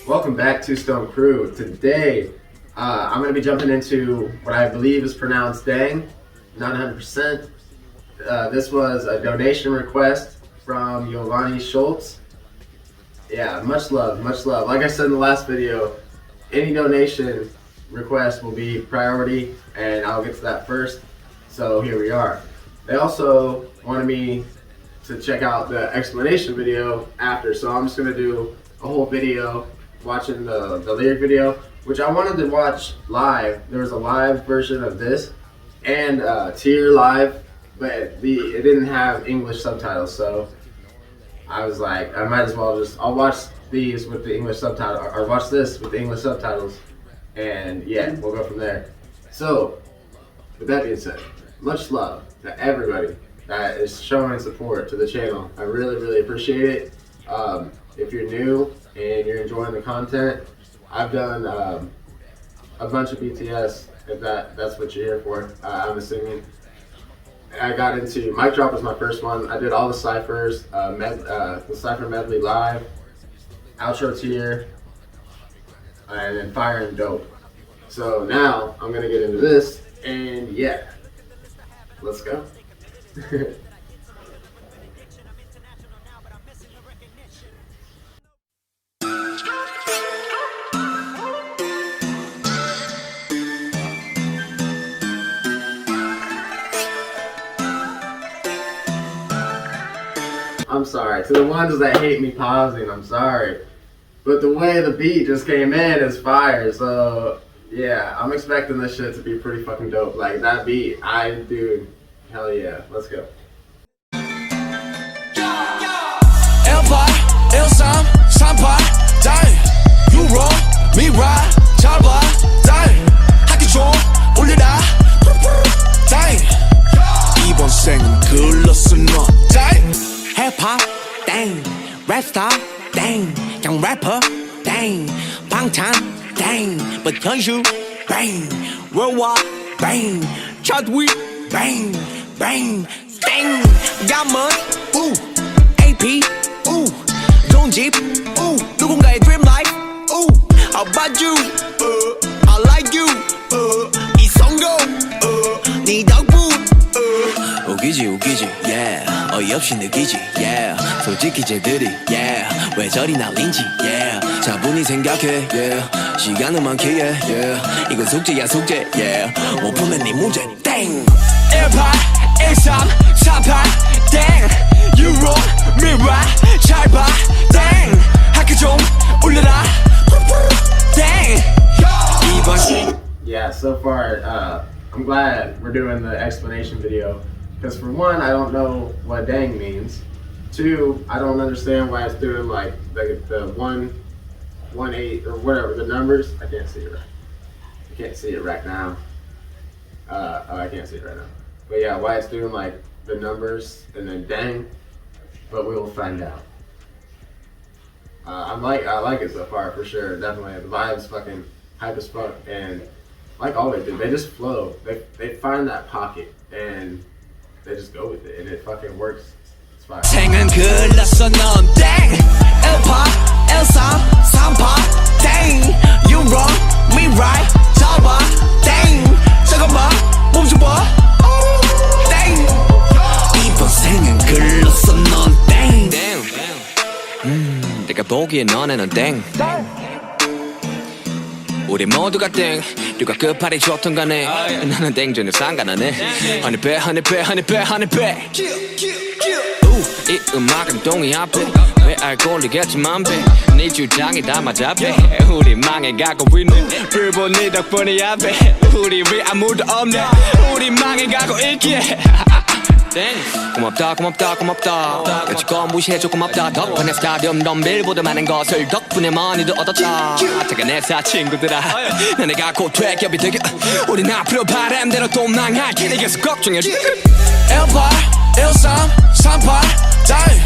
Welcome back to Stone Crew. Today, I'm going to be jumping into what I believe is pronounced Ddaeng, not 100%. This was a donation request from Yvonne Schulz. Yeah, much love, much love. Like I said in the last video, any donation request will be priority, and I'll get to that first. So here we are. They also wanted me to check out the explanation video after, so I'm just going to do a whole video watching the lyric video, which I wanted to watch live. There was a live version of this and tier live, but it didn't have English subtitles, so I was like, I might as well I'll watch these with the English subtitle, or watch this with the English subtitles, and yeah, we'll go from there. So, with that being said, much love to everybody that is showing support to the channel. I really, really appreciate it. If you're new and you're enjoying the content, I've done a bunch of BTS, if that's what you're here for, I'm assuming. I got into, Mic Drop was my first one. I did all the ciphers, the cipher medley live, outro tier, and then Fire and Dope. So now I'm gonna get into this, and yeah, let's go. I'm sorry. To the ones that hate me pausing, I'm sorry. But the way the beat just came in is fire, so yeah, I'm expecting this shit to be pretty fucking dope. Like that beat, dude, hell yeah, let's go. Hip-hop, Ddaeng, rap star, Ddaeng, young rapper, Ddaeng, 방탄, Ddaeng, but 현실, bang, worldwide, bang, chart week, bang, bang, Ddaeng, got money, ooh, AP, ooh, 좋은 집, ooh, 누군가의 dream life, ooh, how about you, I like you, 이성도, 네 덕분, 웃기지, yeah. 어이없이 느끼지, yeah. 솔직히 쟤들이, yeah. 왜 저리 날린지, yeah. 차분히 생각해, yeah. 시간은 많기에, yeah. 이건 숙제야, 숙제, yeah. 못 푸는 네 문제, 땡. 18, 13, 48, 땡. You wrong, me right, 잘 봐, 땡. 학교 좀 올려라, 땡. 이번 Yeah, so far, I'm glad we're doing the explanation video. Because for one, I don't know what Ddaeng means. Two, I don't understand why it's doing like the 1, 8, or whatever, the numbers. I can't see it right. I can't see it right now. I can't see it right now. But yeah, why it's doing like the numbers and then Ddaeng, but we will find out. I like it so far for sure. Definitely, the vibe's fucking hype as fuck, and like always, dude, they just flow. They find that pocket and they just go with it, and it fucking works. It's fine. 생은 글렀어 넌 땡 1파 13 3파 땡 You wrong, me right 잘 봐 땡 잠깐만 멈춰봐 땡 이번 생은 글렀어 넌 땡 내가 보기에 너네는 땡 우리 모두가 땡 누가 끝발이 좋던 간에 나는 땡전혀 상관하네 honey 이 음악은 동의합해 왜 알코올이겠지만 네 주장이 다 맞아배 우리 망해가고 있네 불보 네 덕분이야 배 우리 왜 아무도 없네 우리 망해가고 있기에 고맙다 여지껏 무시해줘 고맙다 덕분에 스타디움 덤빌보다 많은 것을 덕분에 많이도 얻었다 퇴근해서 친구들아 나 내가 곧 퇴격이 되게 우린 앞으로 바람대로 또 망할 테니 계속 걱정해 18, 13, 38 Ddaeng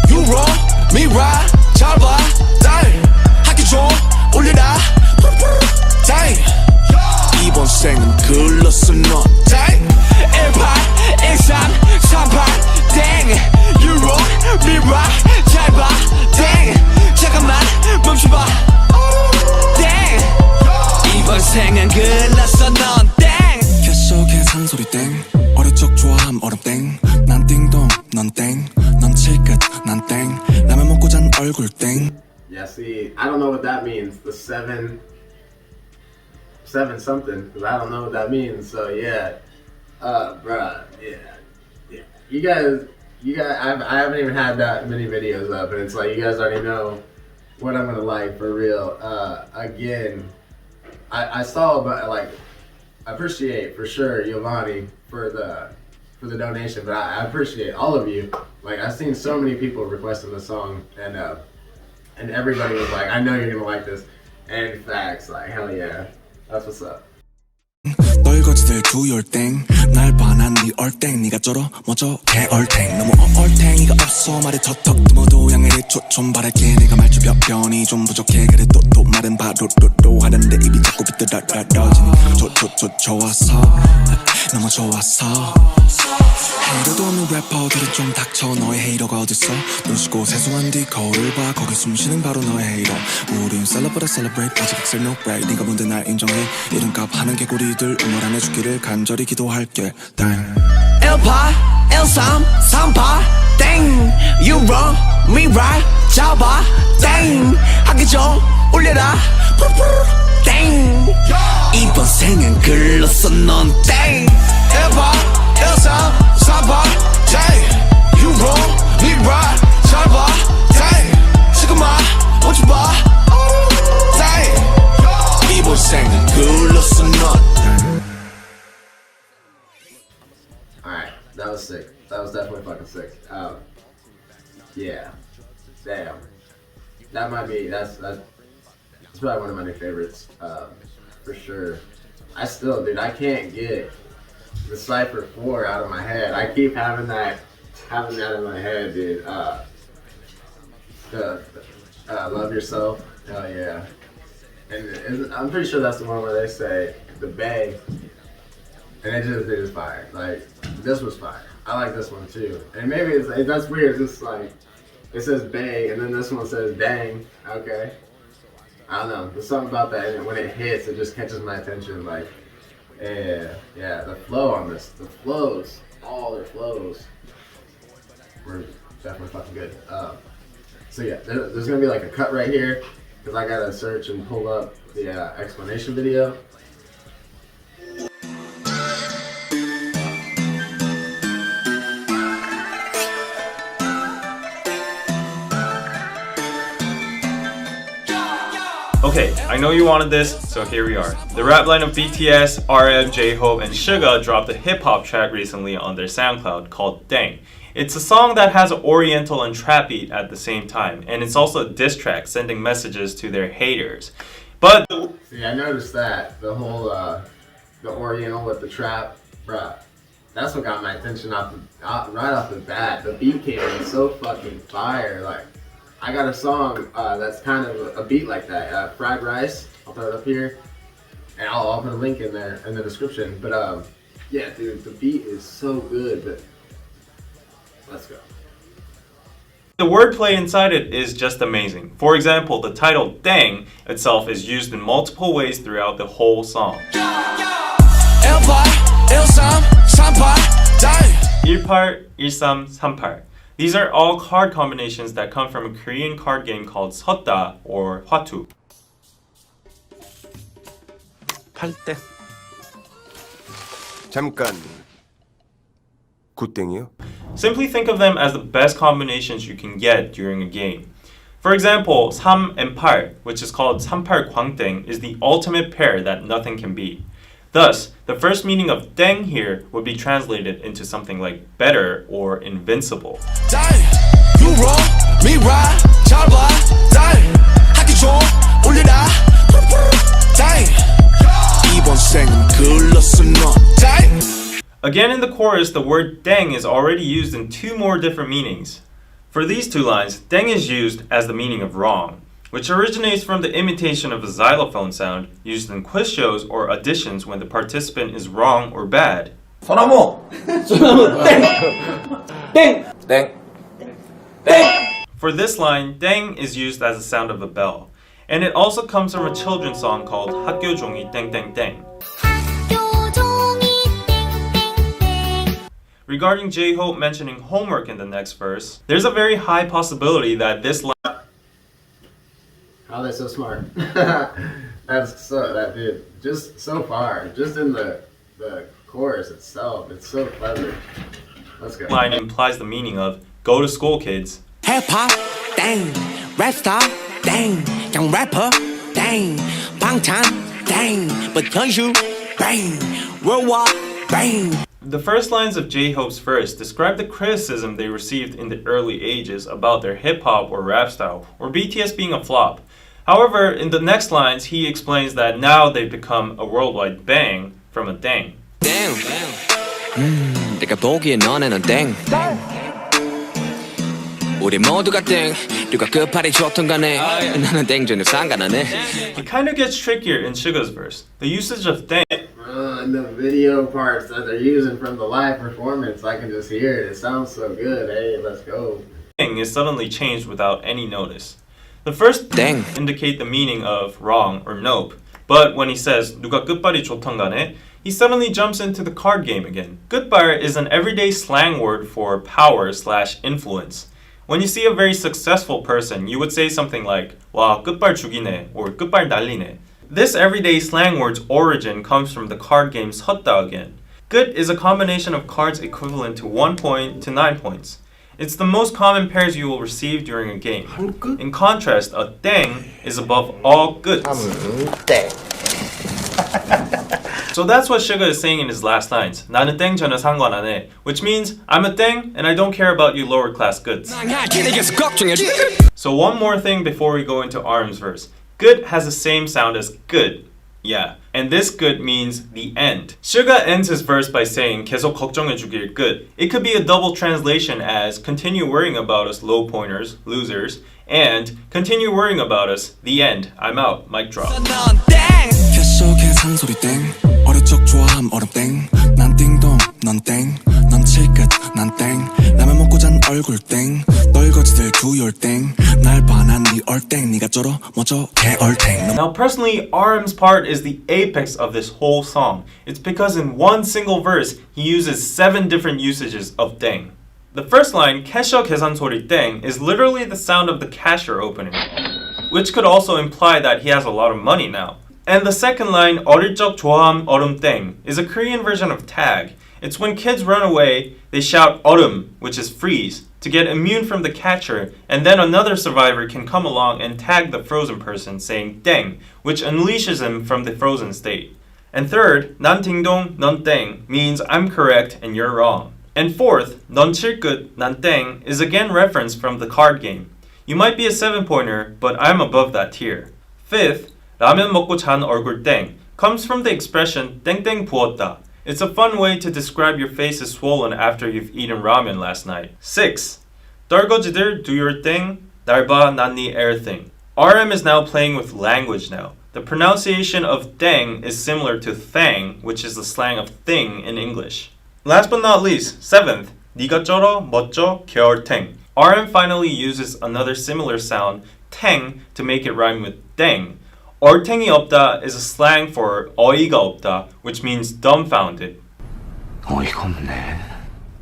You wrong, me right 잘 봐 Ddaeng 학교 좀 올려라 Ddaeng 이번 생은 글렀어 너 Ddaeng 18, 13, 38 Ddaeng You wrong, me right 잘 봐 Ddaeng 잠깐만 멈춰봐 인생은 글렀어 넌 땡 계속해 산소리 땡 어릴 적 좋아함 얼음 땡난 띵동 넌 땡 넌 칠끝 난 땡 라면 먹고 잔 얼굴 땡 Yeah, see, I don't know what that means. The seven something, because I don't know what that means. So yeah, bruh, yeah. You guys, I haven't even had that many videos up, and it's like you guys already know what I'm gonna like for real. Again, I saw, but like, I appreciate for sure Yvonne for the donation, but I appreciate all of you. Like I've seen so many people requesting the song, and everybody was like, I know you're gonna like this. And facts, like hell yeah, that's what's up. 널거지들 두열땡 날 반한 네 얼땡 네가 쩔어 멋져 개얼땡 너무 얼탱이가 없어 말에 턱턱 모두 양해를 좀 바랄게 내가 말주변이 좀 부족해 그래 또 말은 바로로로 하는데 입이 자꾸 비뚤어지니 좋았어 너무 좋았어 헤이러도 없는 래퍼들은 좀 닥쳐 너의 헤이러가 어딨어 눈 씻고 세수한 뒤 거울을 봐 거기 숨쉬는 바로 너의 헤이러 우린 celebrate 아직 엑셀 no break 네가 뭔데 날 인정해 이름값 하는 개구리들 응원 안 해주기를 간절히 기도할게 땡 1파 1삼 3파 땡 You wrong me right 잡아 땡 하기 좀 올려라 땡 이번 생은 글렀어 넌 땡 1파 1삼 3파 땡 You wrong me right 잡아 땡 지금아 오지 마 땡 이번 생은 글렀어 넌 Alright, that was sick. That was definitely fucking sick. Yeah. Damn. That might be, that's probably one of my new favorites, for sure. I can't get the Cypher 4 out of my head. I keep having that in my head, dude. Love yourself. Hell yeah. And I'm pretty sure that's the one where they say, the Bay. And it is fire. Like, this was fire. I like this one too. And maybe that's weird. It's just like, it says Bay, and then this one says Ddaeng. Okay. I don't know. There's something about that, and when it hits, it just catches my attention. Like, yeah. The flow on this, all their flows were definitely fucking good. So yeah, there's gonna be like a cut right here, because I gotta search and pull up the explanation video. Okay, I know you wanted this, so here we are. The rap line of BTS, RM, J-Hope, and Suga dropped a hip-hop track recently on their SoundCloud called Ddaeng. It's a song that has an oriental and trap beat at the same time, and it's also a diss track sending messages to their haters. But see, I noticed that the whole the oriental with the trap, bruh. That's what got my attention right off the bat. The beat came in so fucking fire. Like, I got a song that's kind of a beat like that. Fried Rice. I'll throw it up here, and I'll put a link in there in the description. But yeah, dude, the beat is so good. But let's go. the wordplay inside it is just amazing. For example, the title Ddaeng itself is used in multiple ways throughout the whole song. 18, 13, 38. These are all card combinations that come from a Korean card game called 섰다 or hwatu. 8대 잠깐 굿땡이요? Simply think of them as the best combinations you can get during a game. For example, 3 and 8, which is called 38 광땡, is the ultimate pair that nothing can beat. Thus, the first meaning of 땡 here would be translated into something like better or invincible. Again in the chorus, the word 땡 is already used in 2 more different meanings. For these 2 lines, 땡 is used as the meaning of wrong, which originates from the imitation of a xylophone sound used in quiz shows or auditions when the participant is wrong or bad. 소나무 땡. For this line, 땡 is used as the sound of a bell. And it also comes from a children's song called 학교 종이 땡땡땡. Regarding J-Hope mentioning homework in the next verse, there's a very high possibility that this line... How are they so smart? That dude, just so far, just in the chorus itself, it's so clever. Let's go. line implies the meaning of go to school, kids. Hip hop, dang. Rap star, dang. Young rapper, dang. 방탄, dang. Because you, bang. Worldwide, bang. The first lines of J-Hope's verse describe the criticism they received in the early ages about their hip-hop or rap style, or BTS being a flop. However, in the next lines, he explains that now they've become a worldwide bang from a dang. 땡. 내가 보기엔 너네는 땡. 우리 모두가 땡. 누가 끝발이 좋든 간에 나는 땡 전혀 상관 안 해. It kind of gets trickier in Suga's verse. The usage of dang And the video parts that they're using from the live performance, I can just hear it. It sounds so good. Hey, let's go. is suddenly changed without any notice. The first 땡. indicate the meaning of wrong or nope, but when he says 누가 끝발이 좋던 간에, he suddenly jumps into the card game again. 끝발 is an everyday slang word for power/influence. When you see a very successful person, you would say something like 와 끝발 죽이네 or 끝발 날리네. This everyday slang word's origin comes from the card game 섰다 again. 끝 is a combination of cards equivalent to 1 point to 9 points. It's the most common pairs you will receive during a game. In contrast, a 땡 is above all 끝. So that's what Suga is saying in his last lines. 나는 땡 전혀 상관 안 해. Which means, I'm a 땡 and I don't care about you lower class goods. So one more thing before we go into Arm's verse. Good has the same sound as good. Yeah. And this good means the end. Suga ends his verse by saying 계속 걱정해주길 good. It could be a double translation as continue worrying about us low pointers, losers, and continue worrying about us, the end, I'm out, mic drop. 계속해 산소리 땡 어릴 적 좋아함 얼음 땡 난 띵동 넌 땡 넌 칠끝 난 땡 라면 먹고 잔 얼굴 땡 널거지들 두열 땡날 봐 난 네 얼땡 네가 쩔어 뭐저 개얼땡. Now personally, RM's part is the apex of this whole song. It's because in one single verse, he uses 7 different usages of 땡. The first line, 캐셔 계산 소리 땡, is literally the sound of the cashier opening, which could also imply that he has a lot of money now. And the second line, 어릴 적 좋아함 얼음 땡, is a Korean version of tag. It's when kids run away, they shout 얼음, which is freeze, to get immune from the catcher, and then another survivor can come along and tag the frozen person, saying 땡, which unleashes him from the frozen state. And third, 난 딩동, 넌 땡, means I'm correct and you're wrong. And fourth, 넌 칠끝, 난 땡, is again referenced from the card game. You might be a 7-pointer, but I'm above that tier. Fifth, 라면 먹고 잔 얼굴 땡, comes from the expression 땡땡 부었다. It's a fun way to describe your face is swollen after you've eaten ramen last night. 6. 떨거지들 do your thing, 날 봐, 난 네 air thing. RM is now playing with language now. The pronunciation of 땡 is similar to thang, which is the slang of thing in English. Last but not least, 7th, 네가 쩔어, 멋져, 개얼탱. RM finally uses another similar sound, 탱, to make it rhyme with 땡. 얼탱이 없다 is a slang for 어이가 없다, which means dumbfounded. 어이가 없네.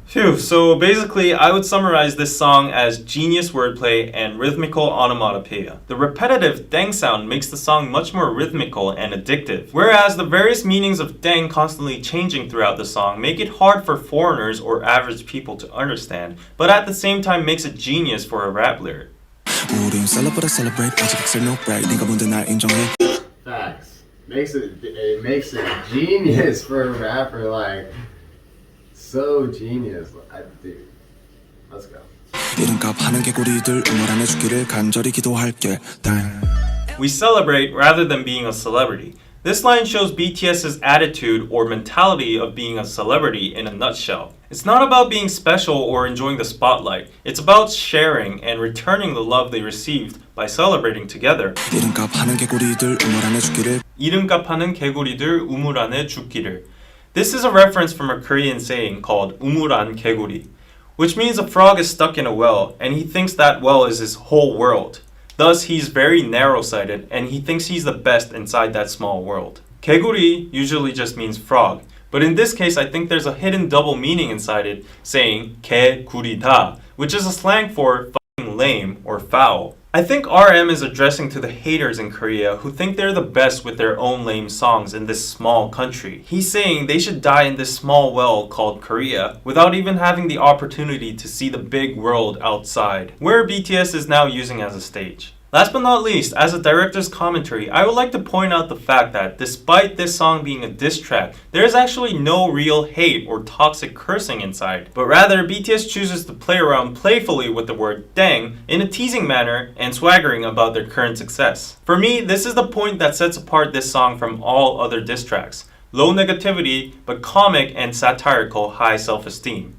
Phew, so basically I would summarize this song as genius wordplay and rhythmical onomatopoeia. The repetitive dang sound makes the song much more rhythmical and addictive, whereas the various meanings of dang constantly changing throughout the song make it hard for foreigners or average people to understand, but at the same time makes it genius for a rap lyric. 우린 celebrate 아직 excel no break 네가 뭔데 날 인정해. Facts. It makes it genius for a rapper, like so genius. Dude, let's go. 이름값 하는 개구리들 응원 안 해주기를 간절히 기도할게. We celebrate rather than being a celebrity. This line shows BTS's attitude or mentality of being a celebrity in a nutshell. It's not about being special or enjoying the spotlight. It's about sharing and returning the love they received by celebrating together. 이름값 하는 개구리들 응원 안 해주기를. 이름값 하는 개구리들 우물 안에 죽기를. This is a reference from a Korean saying called 우물 안 개구리, which means a frog is stuck in a well and he thinks that well is his whole world. Thus, he's very narrow-sighted and he thinks he's the best inside that small world. 개구리 usually just means frog, but in this case I think there's a hidden double meaning inside it, saying 개구리다, which is a slang for fucking lame or foul. I think RM is addressing to the haters in Korea who think they're the best with their own lame songs in this small country. He's saying they should die in this small well called Korea without even having the opportunity to see the big world outside, where BTS is now using as a stage. Last but not least, as a director's commentary, I would like to point out the fact that despite this song being a diss track, there is actually no real hate or toxic cursing inside, but rather BTS chooses to play around playfully with the word Ddaeng in a teasing manner and swaggering about their current success. For me, this is the point that sets apart this song from all other diss tracks. Low negativity, but comic and satirical high self-esteem.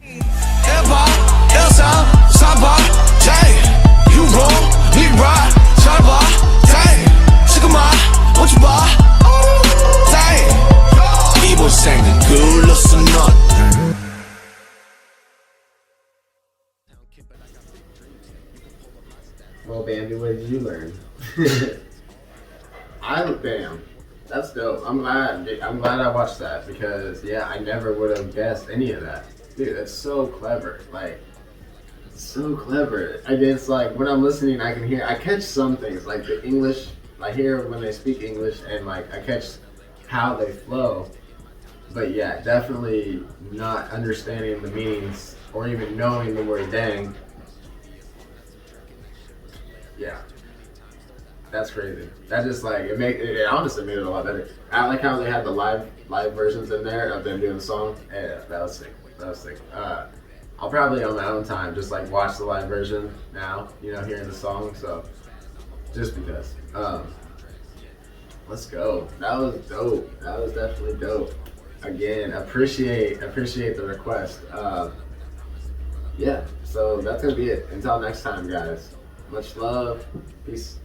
Well, Bambi, what did you learn? Damn, that's dope. I'm glad I watched that because yeah, I never would have guessed any of that. Dude, that's so clever. Like, so clever. And it's like when I'm listening, I catch some things like the English. I hear when they speak English, and like I catch how they flow. But yeah, definitely not understanding the meanings or even knowing the word "dang." Yeah, that's crazy. That just like it honestly made it a lot better. I like how they had the live versions in there of them doing the song. Yeah, that was sick. I'll probably on my own time just like watch the live version now, hearing the song. So just because. Let's go. That was dope. That was definitely dope. Again, appreciate the request. Yeah, so that's gonna be it. Until next time, guys. Much love. Peace.